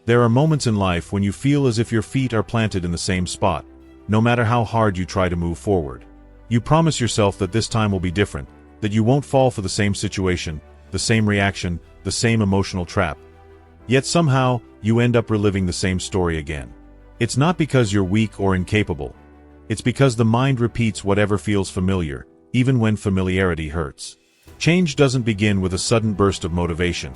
There are moments in life when you feel as if your feet are planted in the same spot, no matter how hard you try to move forward. You promise yourself that this time will be different, that you won't fall for the same situation, the same reaction, the same emotional trap. Yet somehow, you end up reliving the same story again. It's not because you're weak or incapable. It's because the mind repeats whatever feels familiar, even when familiarity hurts. Change doesn't begin with a sudden burst of motivation.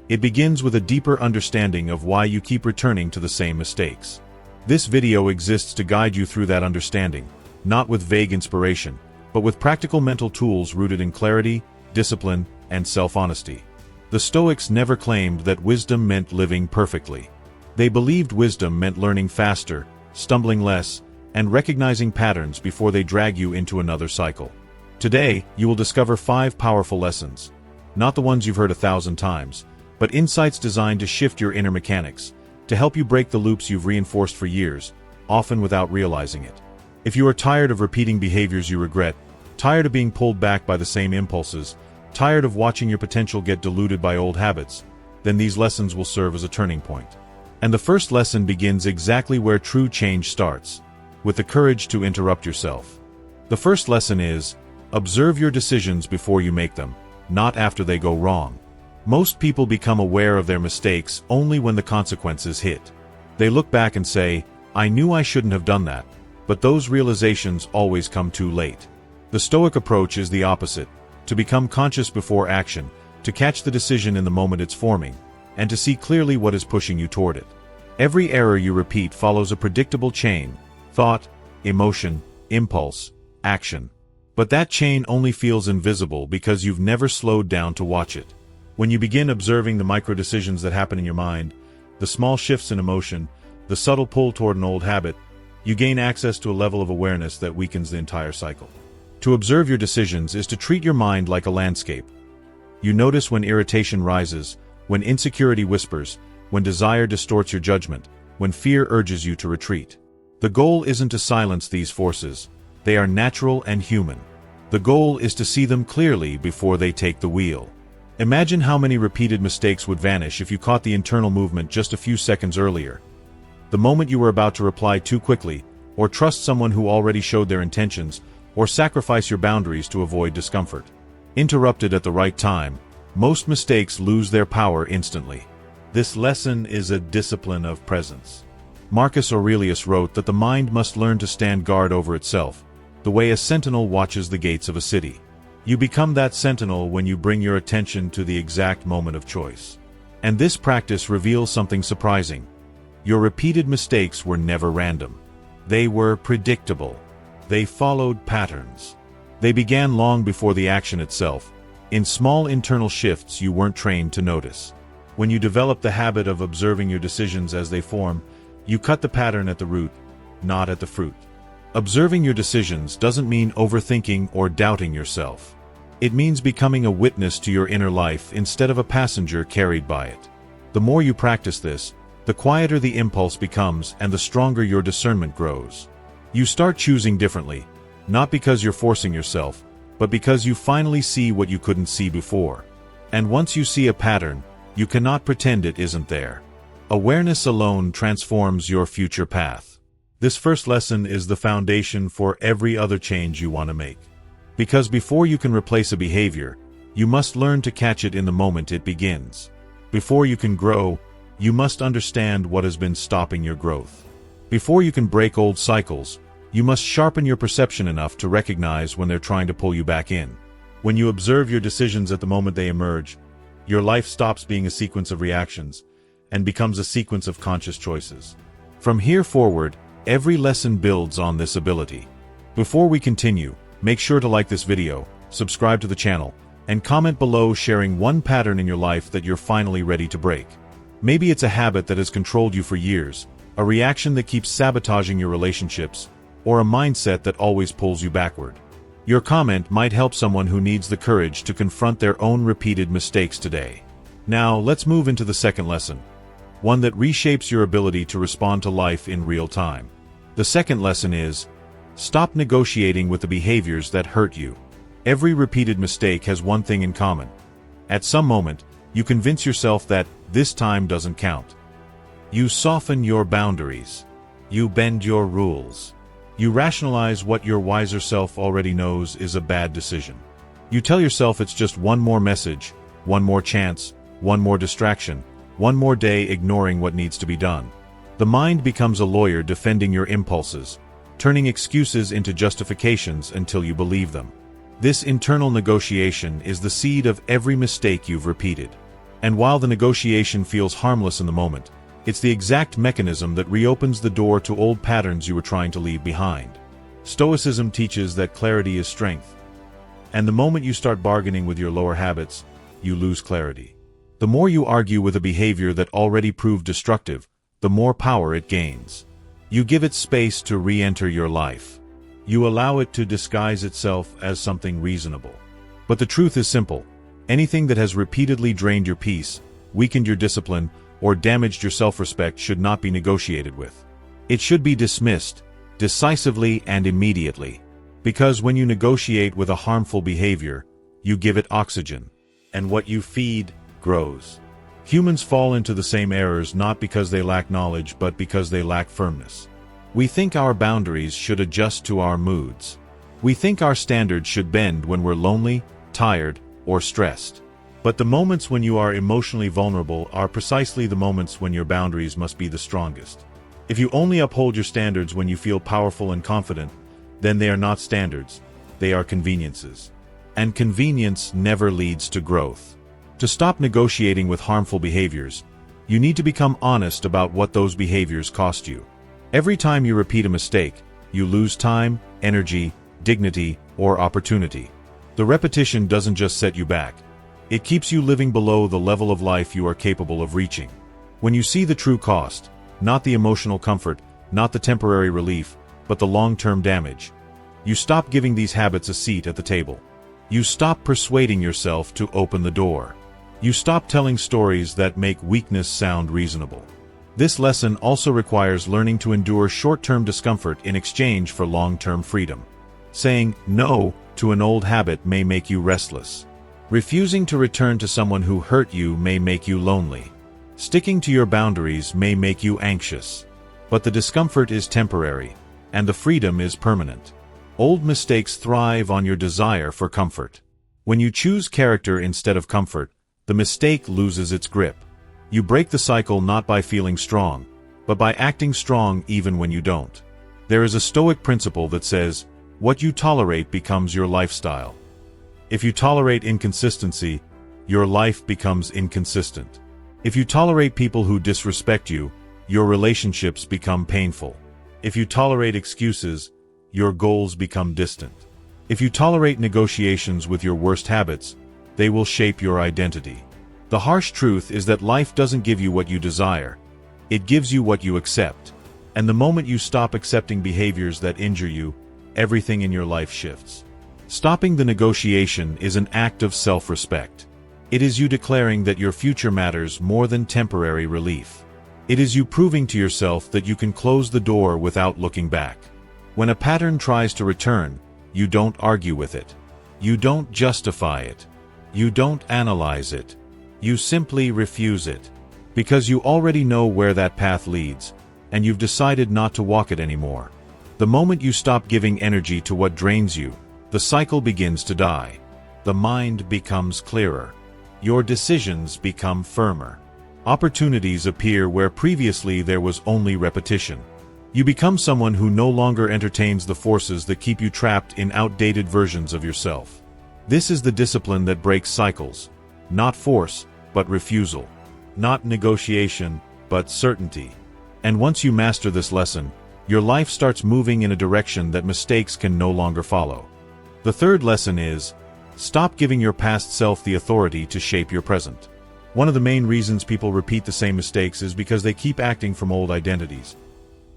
It begins with a deeper understanding of why you keep returning to the same mistakes. This video exists to guide you through that understanding, not with vague inspiration, but with practical mental tools rooted in clarity, discipline, and self-honesty. The Stoics never claimed that wisdom meant living perfectly. They believed wisdom meant learning faster, stumbling less, and recognizing patterns before they drag you into another cycle. Today, you will discover 5 powerful lessons. Not the ones you've heard 1,000 times, but insights designed to shift your inner mechanics, to help you break the loops you've reinforced for years, often without realizing it. If you are tired of repeating behaviors you regret, tired of being pulled back by the same impulses, tired of watching your potential get diluted by old habits, then these lessons will serve as a turning point. And the first lesson begins exactly where true change starts, with the courage to interrupt yourself. The first lesson is, observe your decisions before you make them, not after they go wrong. Most people become aware of their mistakes only when the consequences hit. They look back and say, I knew I shouldn't have done that, but those realizations always come too late. The Stoic approach is the opposite, to become conscious before action, to catch the decision in the moment it's forming, and to see clearly what is pushing you toward it. Every error you repeat follows a predictable chain: thought, emotion, impulse, action. But that chain only feels invisible because you've never slowed down to watch it. When you begin observing the micro-decisions that happen in your mind, the small shifts in emotion, the subtle pull toward an old habit, you gain access to a level of awareness that weakens the entire cycle. To observe your decisions is to treat your mind like a landscape. You notice when irritation rises, when insecurity whispers, when desire distorts your judgment, when fear urges you to retreat. The goal isn't to silence these forces. They are natural and human. The goal is to see them clearly before they take the wheel. Imagine how many repeated mistakes would vanish if you caught the internal movement just a few seconds earlier. The moment you were about to reply too quickly, or trust someone who already showed their intentions, or sacrifice your boundaries to avoid discomfort. Interrupted at the right time, most mistakes lose their power instantly. This lesson is a discipline of presence. Marcus Aurelius wrote that the mind must learn to stand guard over itself, the way a sentinel watches the gates of a city. You become that sentinel when you bring your attention to the exact moment of choice. And this practice reveals something surprising. Your repeated mistakes were never random. They were predictable. They followed patterns. They began long before the action itself, in small internal shifts you weren't trained to notice. When you develop the habit of observing your decisions as they form, you cut the pattern at the root, not at the fruit. Observing your decisions doesn't mean overthinking or doubting yourself. It means becoming a witness to your inner life instead of a passenger carried by it. The more you practice this, the quieter the impulse becomes and the stronger your discernment grows. You start choosing differently, not because you're forcing yourself, but because you finally see what you couldn't see before. And once you see a pattern, you cannot pretend it isn't there. Awareness alone transforms your future path. This first lesson is the foundation for every other change you want to make. Because before you can replace a behavior, you must learn to catch it in the moment it begins. Before you can grow, you must understand what has been stopping your growth. Before you can break old cycles, you must sharpen your perception enough to recognize when they're trying to pull you back in. When you observe your decisions at the moment they emerge, your life stops being a sequence of reactions and becomes a sequence of conscious choices. From here forward, every lesson builds on this ability. Before we continue, make sure to like this video, subscribe to the channel, and comment below sharing one pattern in your life that you're finally ready to break. Maybe it's a habit that has controlled you for years, a reaction that keeps sabotaging your relationships, or a mindset that always pulls you backward. Your comment might help someone who needs the courage to confront their own repeated mistakes today. Now, let's move into the second lesson, one that reshapes your ability to respond to life in real time. The second lesson is, stop negotiating with the behaviors that hurt you. Every repeated mistake has one thing in common. At some moment, you convince yourself that this time doesn't count. You soften your boundaries. You bend your rules. You rationalize what your wiser self already knows is a bad decision. You tell yourself it's just one more message, one more chance, one more distraction, one more day ignoring what needs to be done. The mind becomes a lawyer defending your impulses, turning excuses into justifications until you believe them. This internal negotiation is the seed of every mistake you've repeated. And while the negotiation feels harmless in the moment, it's the exact mechanism that reopens the door to old patterns you were trying to leave behind. Stoicism teaches that clarity is strength. And the moment you start bargaining with your lower habits, you lose clarity. The more you argue with a behavior that already proved destructive, the more power it gains. You give it space to re-enter your life. You allow it to disguise itself as something reasonable. But the truth is simple. Anything that has repeatedly drained your peace, weakened your discipline, or damaged your self-respect should not be negotiated with. It should be dismissed, decisively and immediately. Because when you negotiate with a harmful behavior, you give it oxygen. And what you feed grows. Humans fall into the same errors not because they lack knowledge but because they lack firmness. We think our boundaries should adjust to our moods. We think our standards should bend when we're lonely, tired, or stressed. But the moments when you are emotionally vulnerable are precisely the moments when your boundaries must be the strongest. If you only uphold your standards when you feel powerful and confident, then they are not standards, they are conveniences. And convenience never leads to growth. To stop negotiating with harmful behaviors, you need to become honest about what those behaviors cost you. Every time you repeat a mistake, you lose time, energy, dignity, or opportunity. The repetition doesn't just set you back. It keeps you living below the level of life you are capable of reaching. When you see the true cost, not the emotional comfort, not the temporary relief, but the long-term damage, you stop giving these habits a seat at the table. You stop persuading yourself to open the door. You stop telling stories that make weakness sound reasonable. This lesson also requires learning to endure short-term discomfort in exchange for long-term freedom. Saying no to an old habit may make you restless. Refusing to return to someone who hurt you may make you lonely. Sticking to your boundaries may make you anxious. But the discomfort is temporary, and the freedom is permanent. Old mistakes thrive on your desire for comfort. When you choose character instead of comfort, the mistake loses its grip. You break the cycle not by feeling strong, but by acting strong even when you don't. There is a Stoic principle that says, what you tolerate becomes your lifestyle. If you tolerate inconsistency, your life becomes inconsistent. If you tolerate people who disrespect you, your relationships become painful. If you tolerate excuses, your goals become distant. If you tolerate negotiations with your worst habits, they will shape your identity. The harsh truth is that life doesn't give you what you desire. It gives you what you accept. And the moment you stop accepting behaviors that injure you, everything in your life shifts. Stopping the negotiation is an act of self-respect. It is you declaring that your future matters more than temporary relief. It is you proving to yourself that you can close the door without looking back. When a pattern tries to return, you don't argue with it. You don't justify it. You don't analyze it. You simply refuse it. Because you already know where that path leads, and you've decided not to walk it anymore. The moment you stop giving energy to what drains you, the cycle begins to die. The mind becomes clearer. Your decisions become firmer. Opportunities appear where previously there was only repetition. You become someone who no longer entertains the forces that keep you trapped in outdated versions of yourself. This is the discipline that breaks cycles. Not force, but refusal. Not negotiation, but certainty. And once you master this lesson, your life starts moving in a direction that mistakes can no longer follow. The third lesson is, stop giving your past self the authority to shape your present. One of the main reasons people repeat the same mistakes is because they keep acting from old identities.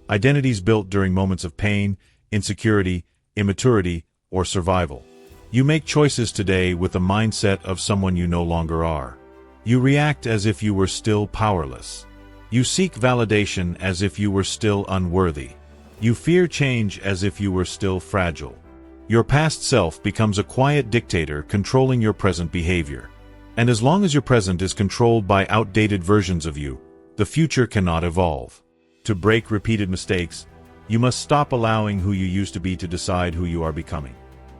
Identities built during moments of pain, insecurity, immaturity, or survival. You make choices today with the mindset of someone you no longer are. You react as if you were still powerless. You seek validation as if you were still unworthy. You fear change as if you were still fragile. Your past self becomes a quiet dictator controlling your present behavior. And as long as your present is controlled by outdated versions of you, the future cannot evolve. To break repeated mistakes, you must stop allowing who you used to be to decide who you are becoming.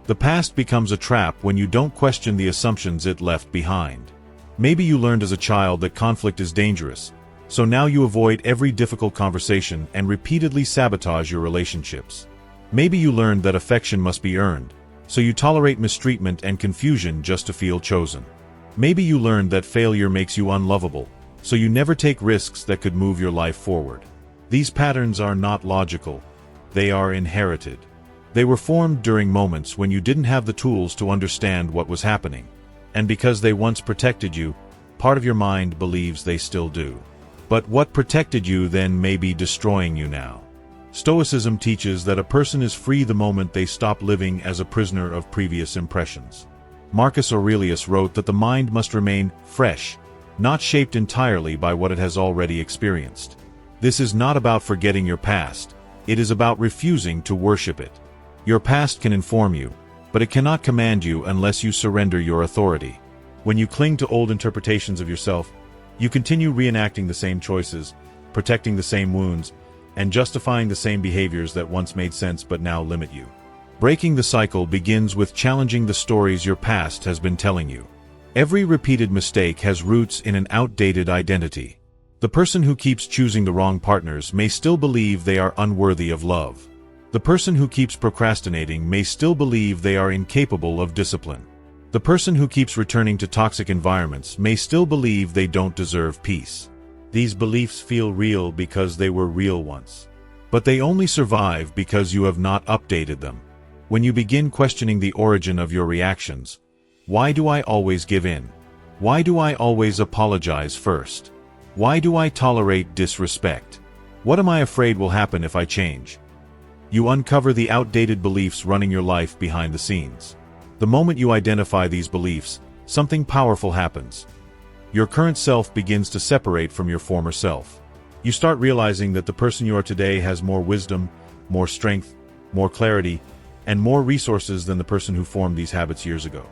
The past becomes a trap when you don't question the assumptions it left behind. Maybe you learned as a child that conflict is dangerous, so now you avoid every difficult conversation and repeatedly sabotage your relationships. Maybe you learned that affection must be earned, so you tolerate mistreatment and confusion just to feel chosen. Maybe you learned that failure makes you unlovable, so you never take risks that could move your life forward. These patterns are not logical. They are inherited. They were formed during moments when you didn't have the tools to understand what was happening. And because they once protected you, part of your mind believes they still do. But what protected you then may be destroying you now. Stoicism teaches that a person is free the moment they stop living as a prisoner of previous impressions. Marcus Aurelius wrote that the mind must remain fresh, not shaped entirely by what it has already experienced. This is not about forgetting your past. It is about refusing to worship it. Your past can inform you, but it cannot command you unless you surrender your authority. When you cling to old interpretations of yourself, you continue reenacting the same choices, protecting the same wounds, and justifying the same behaviors that once made sense but now limit you. Breaking the cycle begins with challenging the stories your past has been telling you. Every repeated mistake has roots in an outdated identity. The person who keeps choosing the wrong partners may still believe they are unworthy of love. The person who keeps procrastinating may still believe they are incapable of discipline. The person who keeps returning to toxic environments may still believe they don't deserve peace. These beliefs feel real because they were real once. But they only survive because you have not updated them. When you begin questioning the origin of your reactions, why do I always give in? Why do I always apologize first? Why do I tolerate disrespect? What am I afraid will happen if I change? You uncover the outdated beliefs running your life behind the scenes. The moment you identify these beliefs, something powerful happens. Your current self begins to separate from your former self. You start realizing that the person you are today has more wisdom, more strength, more clarity, and more resources than the person who formed these habits years ago.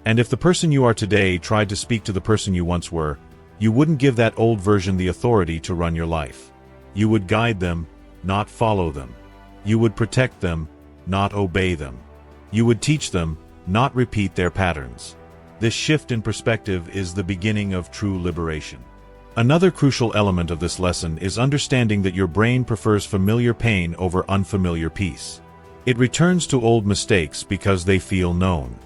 And if the person you are today tried to speak to the person you once were, you wouldn't give that old version the authority to run your life. You would guide them, not follow them. You would protect them, not obey them. You would teach them, not repeat their patterns. This shift in perspective is the beginning of true liberation. Another crucial element of this lesson is understanding that your brain prefers familiar pain over unfamiliar peace. It returns to old mistakes because they feel known.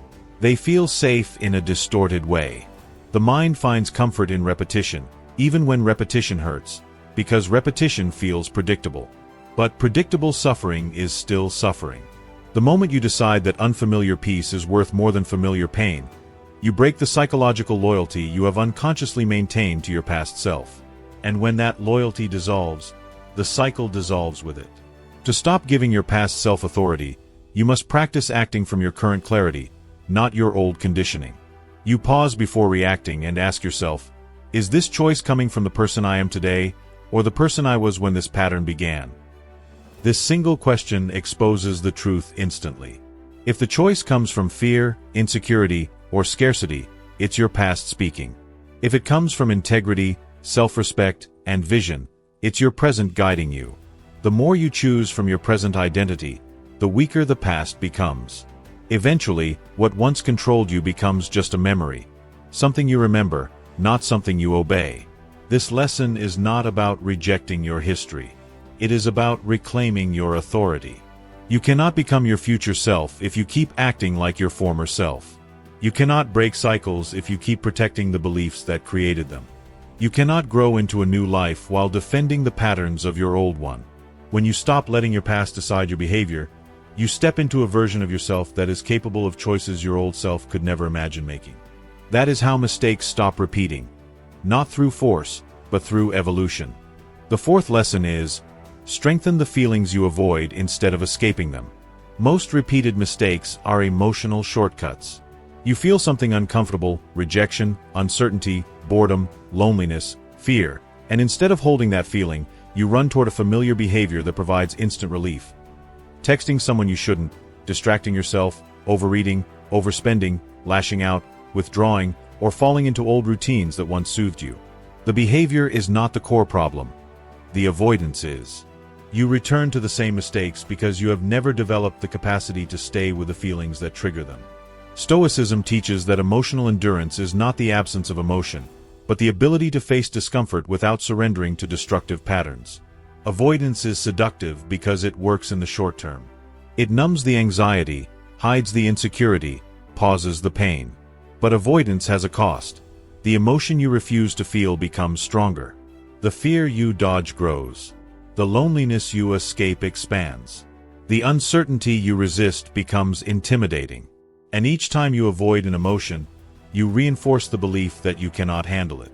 They feel safe in a distorted way. The mind finds comfort in repetition, even when repetition hurts, because repetition feels predictable. But predictable suffering is still suffering. The moment you decide that unfamiliar peace is worth more than familiar pain, you break the psychological loyalty you have unconsciously maintained to your past self. And when that loyalty dissolves, the cycle dissolves with it. To stop giving your past self authority, you must practice acting from your current clarity, not your old conditioning. You pause before reacting and ask yourself, is this choice coming from the person I am today, or the person I was when this pattern began? This single question exposes the truth instantly. If the choice comes from fear, insecurity, or scarcity, it's your past speaking. If it comes from integrity, self-respect, and vision, it's your present guiding you. The more you choose from your present identity, the weaker the past becomes. Eventually, what once controlled you becomes just a memory, something you remember, not something you obey. This lesson is not about rejecting your history. It is about reclaiming your authority. You cannot become your future self if you keep acting like your former self. You cannot break cycles if you keep protecting the beliefs that created them. You cannot grow into a new life while defending the patterns of your old one. When you stop letting your past decide your behavior, you step into a version of yourself that is capable of choices your old self could never imagine making. That is how mistakes stop repeating. Not through force, but through evolution. The fourth lesson is, strengthen the feelings you avoid instead of escaping them. Most repeated mistakes are emotional shortcuts. You feel something uncomfortable, rejection, uncertainty, boredom, loneliness, fear, and instead of holding that feeling, you run toward a familiar behavior that provides instant relief. Texting someone you shouldn't, distracting yourself, overeating, overspending, lashing out, withdrawing, or falling into old routines that once soothed you. The behavior is not the core problem. The avoidance is. You return to the same mistakes because you have never developed the capacity to stay with the feelings that trigger them. Stoicism teaches that emotional endurance is not the absence of emotion, but the ability to face discomfort without surrendering to destructive patterns. Avoidance is seductive because it works in the short term. It numbs the anxiety, hides the insecurity, pauses the pain. But avoidance has a cost. The emotion you refuse to feel becomes stronger. The fear you dodge grows. The loneliness you escape expands. The uncertainty you resist becomes intimidating. And each time you avoid an emotion, you reinforce the belief that you cannot handle it.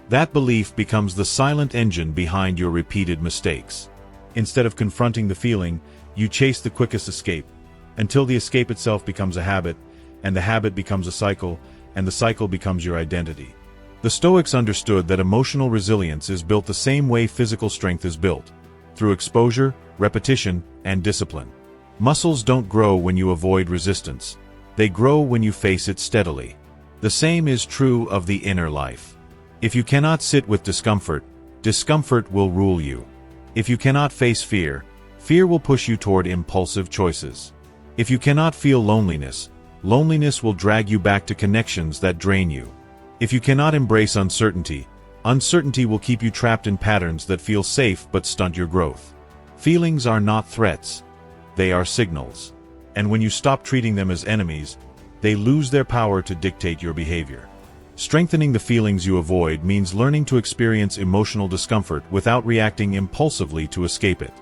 That belief becomes the silent engine behind your repeated mistakes. Instead of confronting the feeling, you chase the quickest escape, until the escape itself becomes a habit, and the habit becomes a cycle, and the cycle becomes your identity. The Stoics understood that emotional resilience is built the same way physical strength is built, through exposure, repetition, and discipline. Muscles don't grow when you avoid resistance. They grow when you face it steadily. The same is true of the inner life. If you cannot sit with discomfort, discomfort will rule you. If you cannot face fear, fear will push you toward impulsive choices. If you cannot feel loneliness, loneliness will drag you back to connections that drain you. If you cannot embrace uncertainty, uncertainty will keep you trapped in patterns that feel safe but stunt your growth. Feelings are not threats. They are signals. And when you stop treating them as enemies, they lose their power to dictate your behavior. Strengthening the feelings you avoid means learning to experience emotional discomfort without reacting impulsively to escape it.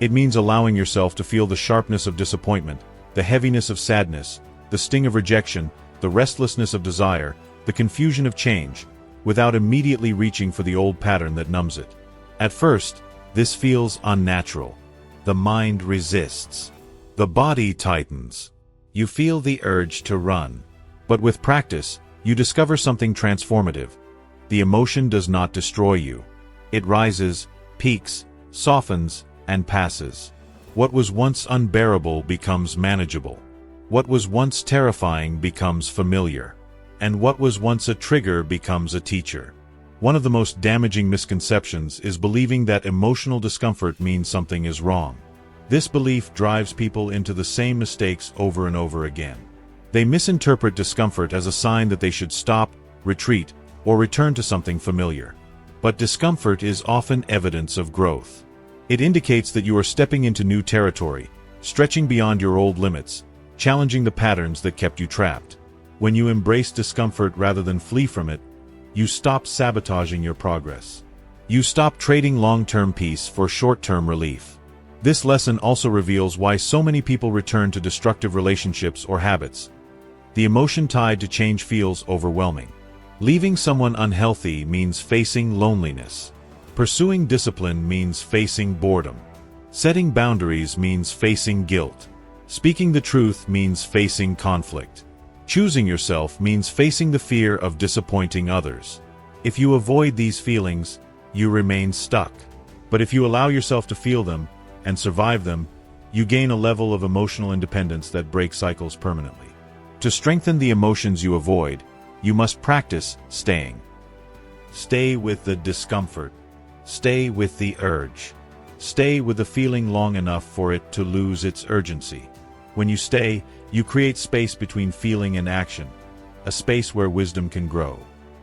It means allowing yourself to feel the sharpness of disappointment, the heaviness of sadness, the sting of rejection, the restlessness of desire, the confusion of change, without immediately reaching for the old pattern that numbs it. At first, this feels unnatural. The mind resists. The body tightens. You feel the urge to run. But with practice, you discover something transformative. The emotion does not destroy you. It rises, peaks, softens, and passes. What was once unbearable becomes manageable. What was once terrifying becomes familiar. And what was once a trigger becomes a teacher. One of the most damaging misconceptions is believing that emotional discomfort means something is wrong. This belief drives people into the same mistakes over and over again. They misinterpret discomfort as a sign that they should stop, retreat, or return to something familiar. But discomfort is often evidence of growth. It indicates that you are stepping into new territory, stretching beyond your old limits, challenging the patterns that kept you trapped. When you embrace discomfort rather than flee from it, you stop sabotaging your progress. You stop trading long-term peace for short-term relief. This lesson also reveals why so many people return to destructive relationships or habits. The emotion tied to change feels overwhelming. Leaving someone unhealthy means facing loneliness. Pursuing discipline means facing boredom. Setting boundaries means facing guilt. Speaking the truth means facing conflict. Choosing yourself means facing the fear of disappointing others. If you avoid these feelings, you remain stuck. But if you allow yourself to feel them and survive them, you gain a level of emotional independence that breaks cycles permanently. To strengthen the emotions you avoid, you must practice staying. Stay with the discomfort. Stay with the urge. Stay with the feeling long enough for it to lose its urgency. When you stay, you create space between feeling and action, a space where wisdom can grow.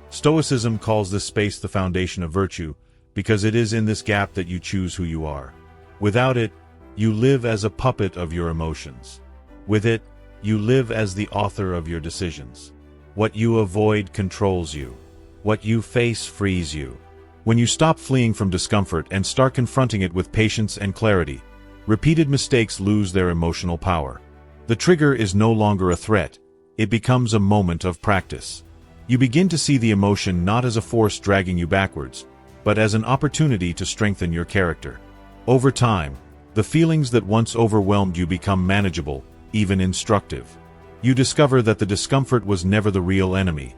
Stoicism calls this space the foundation of virtue, because it is in this gap that you choose who you are. Without it, you live as a puppet of your emotions. With it, you live as the author of your decisions. What you avoid controls you. What you face frees you. When you stop fleeing from discomfort and start confronting it with patience and clarity, repeated mistakes lose their emotional power. The trigger is no longer a threat. It becomes a moment of practice. You begin to see the emotion not as a force dragging you backwards, but as an opportunity to strengthen your character. Over time, the feelings that once overwhelmed you become manageable, even instructive. You discover that the discomfort was never the real enemy.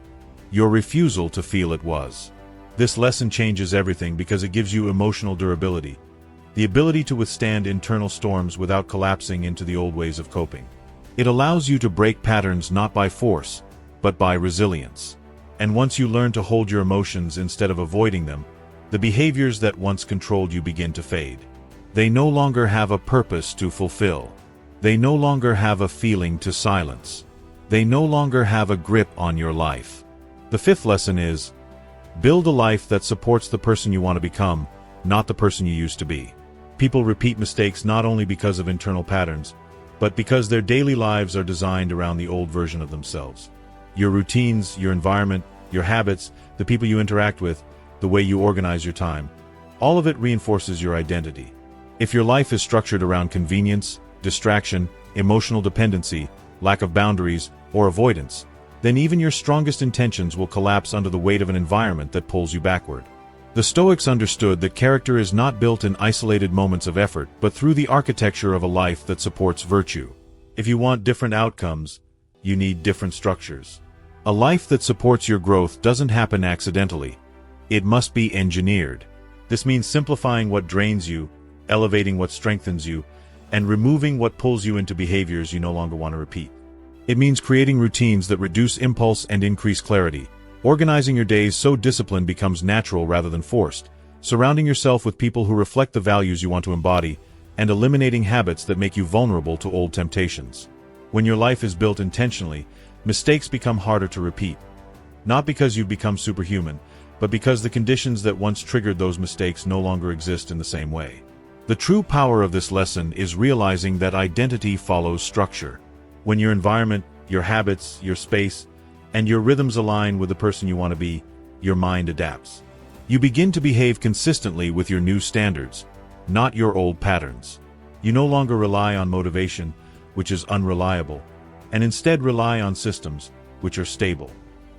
Your refusal to feel it was. This lesson changes everything because it gives you emotional durability, the ability to withstand internal storms without collapsing into the old ways of coping. It allows you to break patterns not by force, but by resilience. And once you learn to hold your emotions instead of avoiding them, the behaviors that once controlled you begin to fade. They no longer have a purpose to fulfill. They no longer have a feeling to silence. They no longer have a grip on your life. The fifth lesson is, build a life that supports the person you want to become, not the person you used to be. People repeat mistakes not only because of internal patterns, but because their daily lives are designed around the old version of themselves. Your routines, your environment, your habits, the people you interact with, the way you organize your time, all of it reinforces your identity. If your life is structured around convenience, distraction, emotional dependency, lack of boundaries, or avoidance, then even your strongest intentions will collapse under the weight of an environment that pulls you backward. The Stoics understood that character is not built in isolated moments of effort, but through the architecture of a life that supports virtue. If you want different outcomes, you need different structures. A life that supports your growth doesn't happen accidentally. It must be engineered. This means simplifying what drains you, elevating what strengthens you, and removing what pulls you into behaviors you no longer want to repeat. It means creating routines that reduce impulse and increase clarity, organizing your days so discipline becomes natural rather than forced, surrounding yourself with people who reflect the values you want to embody, and eliminating habits that make you vulnerable to old temptations. When your life is built intentionally, mistakes become harder to repeat. Not because you've become superhuman, but because the conditions that once triggered those mistakes no longer exist in the same way. The true power of this lesson is realizing that identity follows structure. When your environment, your habits, your space, and your rhythms align with the person you want to be, your mind adapts. You begin to behave consistently with your new standards, not your old patterns. You no longer rely on motivation, which is unreliable, and instead rely on systems, which are stable.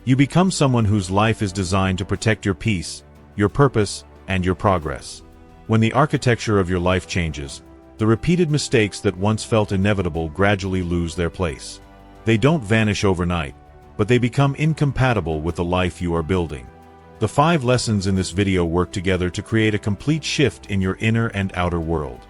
You become someone whose life is designed to protect your peace, your purpose, and your progress. When the architecture of your life changes, the repeated mistakes that once felt inevitable gradually lose their place. They don't vanish overnight, but they become incompatible with the life you are building. The 5 lessons in this video work together to create a complete shift in your inner and outer world.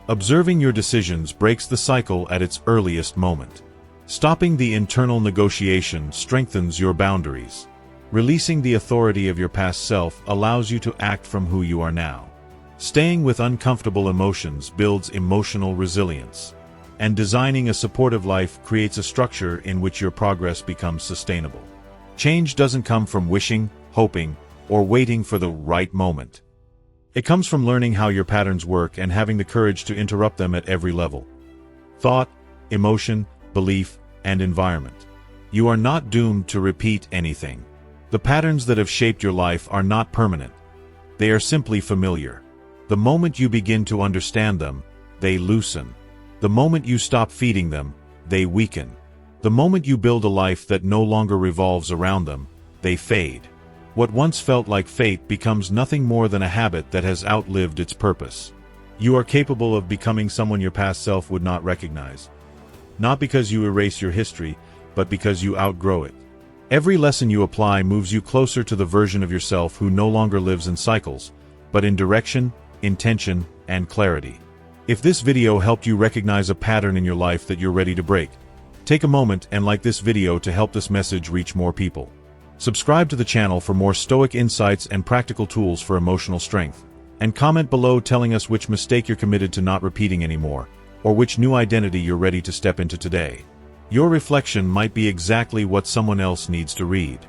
Observing your decisions breaks the cycle at its earliest moment. Stopping the internal negotiation strengthens your boundaries. Releasing the authority of your past self allows you to act from who you are now. Staying with uncomfortable emotions builds emotional resilience. And designing a supportive life creates a structure in which your progress becomes sustainable. Change doesn't come from wishing, hoping, or waiting for the right moment. It comes from learning how your patterns work and having the courage to interrupt them at every level. Thought, emotion, belief, and environment. You are not doomed to repeat anything. The patterns that have shaped your life are not permanent. They are simply familiar. The moment you begin to understand them, they loosen. The moment you stop feeding them, they weaken. The moment you build a life that no longer revolves around them, they fade. What once felt like fate becomes nothing more than a habit that has outlived its purpose. You are capable of becoming someone your past self would not recognize. Not because you erase your history, but because you outgrow it. Every lesson you apply moves you closer to the version of yourself who no longer lives in cycles, but in direction, intention, and clarity. If this video helped you recognize a pattern in your life that you're ready to break, take a moment and like this video to help this message reach more people. Subscribe to the channel for more Stoic insights and practical tools for emotional strength. And comment below telling us which mistake you're committed to not repeating anymore, or which new identity you're ready to step into today. Your reflection might be exactly what someone else needs to read.